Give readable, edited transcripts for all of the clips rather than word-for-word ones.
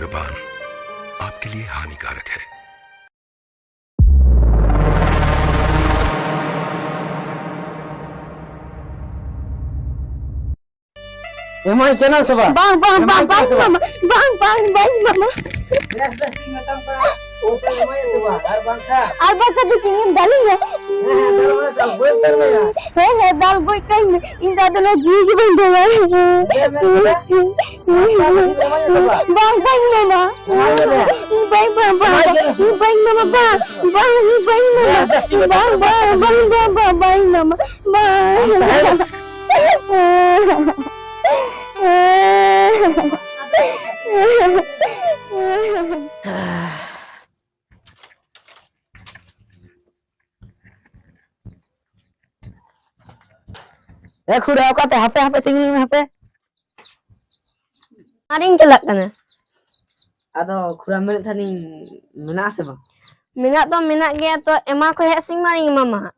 धूम्रपान आपके लिए हानिकारक है। Emang channel coba. Bang mama. Abang tadi kingin dali ya. He dal boy kan inda adalah jiji benda ya. Bang mama. Bang mama. Aku udah kata HP tinggalin HP. Aring celak kana. Aduh, kurang menit tadi menas bang. Minat gaya to emang aku hek sing maring mama.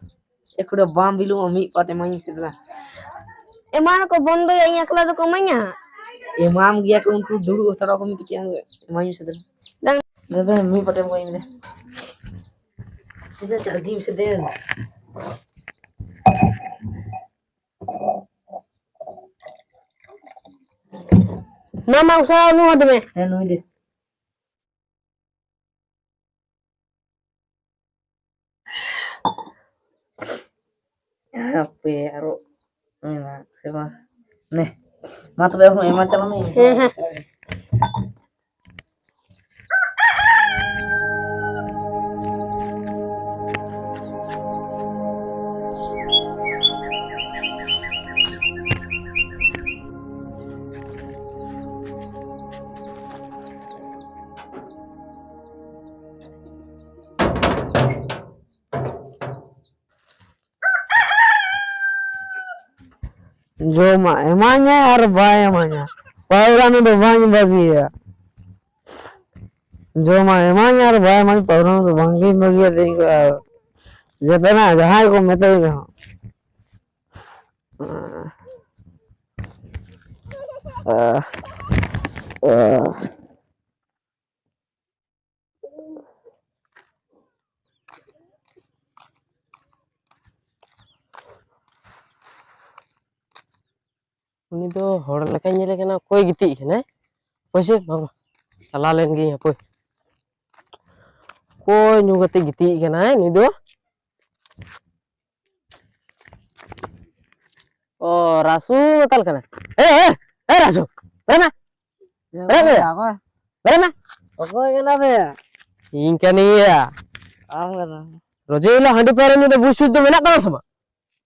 Aku udah bam bilu mami pat emang sebelah. Emang aku bondo ya nya kala ko manya. Imam gया को उनको दूर उतर को मिट किया मायू से Dan दादा मी पटे मोई में इधर जल्दी से दे mama usaha nu hadu me. है नोई दे HP aro nah siapa nih mata aku emang calon nih Joma emangnya arba emangnya pauran udah banyak bagi ya Joma emangnya arba emangnya pauran udah banyak bagi ya tinggal jatana jahai ko metai na उन्हीं तो हड़ लेका ñele kana koy giti kana poise bang chala len gi hapoy koy ñu gati giti kana ni do oh rasu tal kana rasu mana mana Oke kenapa ya ingka ni ya apa kan rojela handi pare ni do busu do menak tahu sama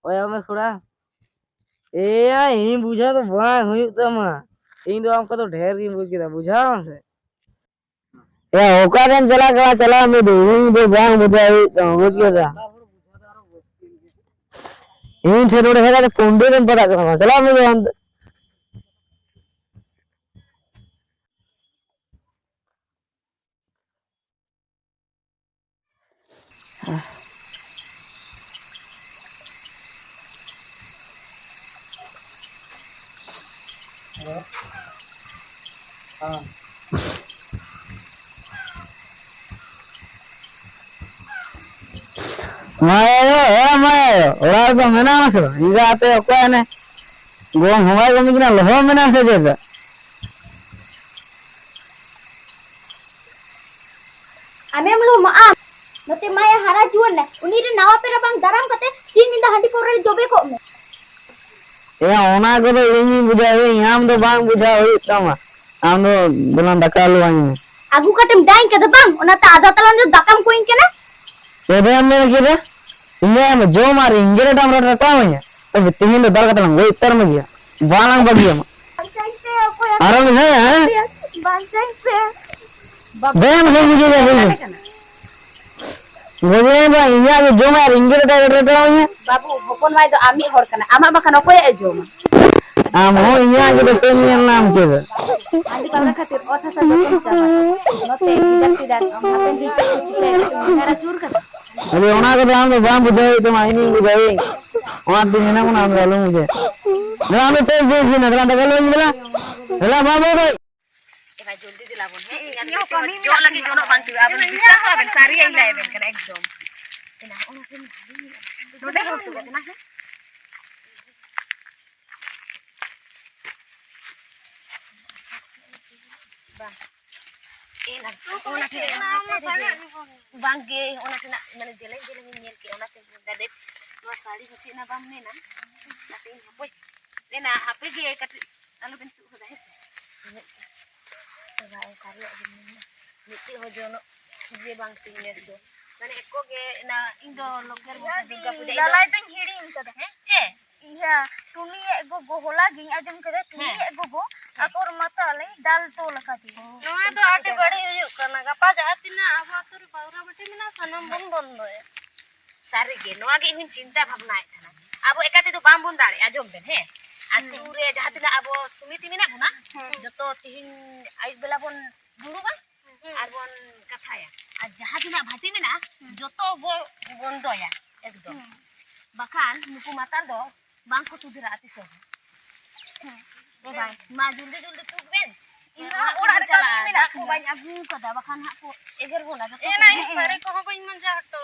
oh ya मैं थोड़ा यही बुझा तो बांग हुई तो मां इन दो हमको तो ढेर की बुझ के बुझा हमसे या ओकादन चला मैं दो इन दो बांग बुझा तो बुझ के था इन से थोड़े है तो कुंडे में पता करना चला मैं हम orang tu mana masuk? Jika apa aku ane, gua hamba kami kena loh mana saja. Ame melu maaf. Note maya hara juan na. Uni re nawa pera bang daram kate sin inda handi porre jobe ko me. Ya ona ko to ini bujawe, am to bang bujawe sama. Am to bulan dakalu ani. Agu katem dain kada bang. Ona ta ada talan do dakam koin kena. Ebe amne kira? Inge am jo mari ingere dam rata tawanya. To bitingin do dal katalang go itar me gya. Balang bagi am. Bansai pe ko ya. Aram hai ha? Bansai pe. Bam ho mujhe ya. Gobe ba inge am jo mari ingere dam rata tawanya. Babu hokon mai do ami hor kana. Ama bakan ko ya joma. Am ho inge am to senior nam kira. Andi kala khatir otha sa do chaba. Note tidak amaten hi chike mera jur kana. अरे ओना को हम balm बुझाई तो mining बुझाई और दिन ना को नाम डालो मुझे ना हमें तो जी नगरा डगलो मिला हेला बाबू भाई भाई जल्दी दिलाबन हे इन्या कमी जो लगी जोनो बांग तु आबन विश्वास आबन सारी आई लाइबन कन एकदम एना ओना के नोटे हो तु ना है बा एना ओना के बांग गे ओना के ना माने जेले जेले नेल के ओना के दादे नो साड़ी होची ना बाम ने ना नाते हपय एना हपे गे कट आलू बिन तु होदा है भाई सारी अजन मिट्टी हो जोनो जे बांग तीने दो माने एको गे ना इन दो लोकर दुर्गा पूजा लालाई तो हिड़ी इन कदा है चे इया टुनी एगो गो होला गी अजम करे टुनी एगो गो आकोर माता ले दाल तो लकाती नोआ तो आटे बड़ी हुयु कना गपा जातिना अब आतुर बावरा बटे मिना सनम बन बंदो है सारी गे नोआ गे इन चिंता भावना है थाना अब एकाते तो बाम बुन दाड़े अजम बेन है आतुरे जहातिना अब सुमिति मिना बुना जतो तिहिन आई बेला बन दुरुबा आर बन कथाया आ जहातिना भाती मिना जतो बो बंदोया एकदम बाखान नुकु मातार दो बांग को तुदिरा आती सब ए भाई मा जल्दी जल्दी तुक बेन इना ओड़ा चला मिना को बाई अगु कदा बाखान हा को एगर बोला तो ए नहीं सारे को हो बाई मन जा हटो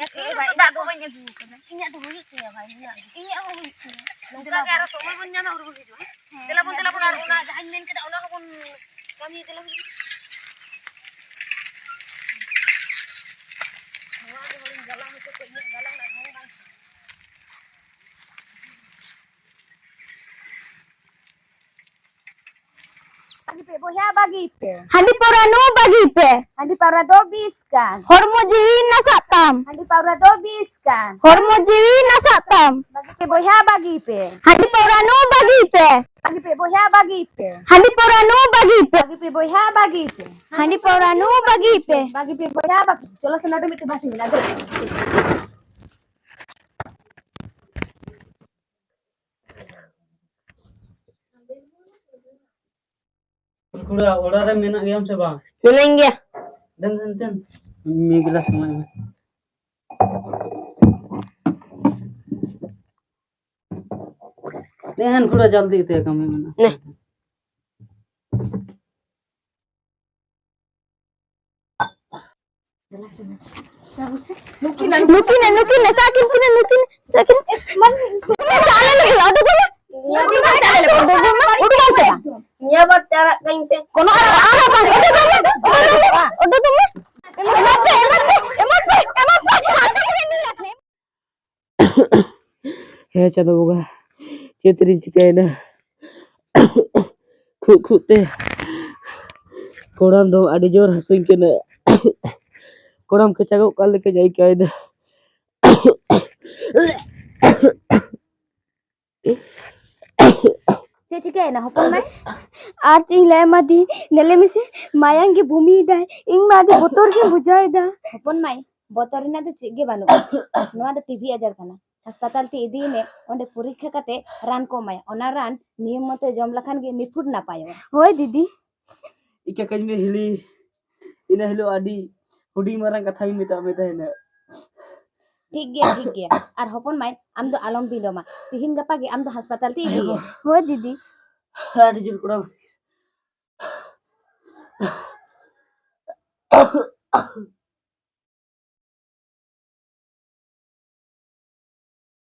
ए भाई दा को बाई अगु कदा इnya तो होई के भाई इnya हो होई नंदला के आरो समय बन जाना और हिजो तेला बन आर ओना जहां मेन के ओना बन कमी तेला नवा के होरिन जला होते को इnya जला ना हो बांग Bagi pe boya bagi pe. Handi paura no bagi pe. Handi para do biskan. Hormo jiwi nasatam. Handi para do biskan. Hormo jiwi nasatam. Bagi pe boya bagi pe. Handi paura no bagi pe. Bagi pe boya bagi pe. Handi paura no bagi pe. Bagi pe boya bagi pe. Handi paura no bagi pe. Bagi pe boya bagi. Chalo sana to mitu basi mila do. कुड़ा ओड़ा रे मेना game से बा मिलेंगे den मी गिलास में देहन कुड़ा जल्दी ते कमी में नहीं Nukin sakin sini nukin sakin man salah lagi ada tuh udah kan Niya ba tara kain pe. kono ara pa udah tuh emat हे चलो होगा चेतरी चिकन खुते कोड़म दो आड़ी जोर हसुई के न कोड़म के चगो कल के जाई के आइद Cici kain na hopon mai. Arching ले मदी नेले में से मायांग की भूमि दा इंग मादी बोतोर के बुझाए दा Hopon mai. Botor na to chige banu. Noa da TV ajar kana. Hospital ti idi ne onde purikha kate ran ko maya. Ona ran niyam moto jom lakhan ge nifud na payo. होय दीदी इके कज में हिली इना हिलो आडी hoodie Marang कथा ही मिता मिता है ना ठीक गया ar hopon mai am do alom biloma tihin gapa ge am do hospital ti idi होय दीदी आडी जोर कोड़ा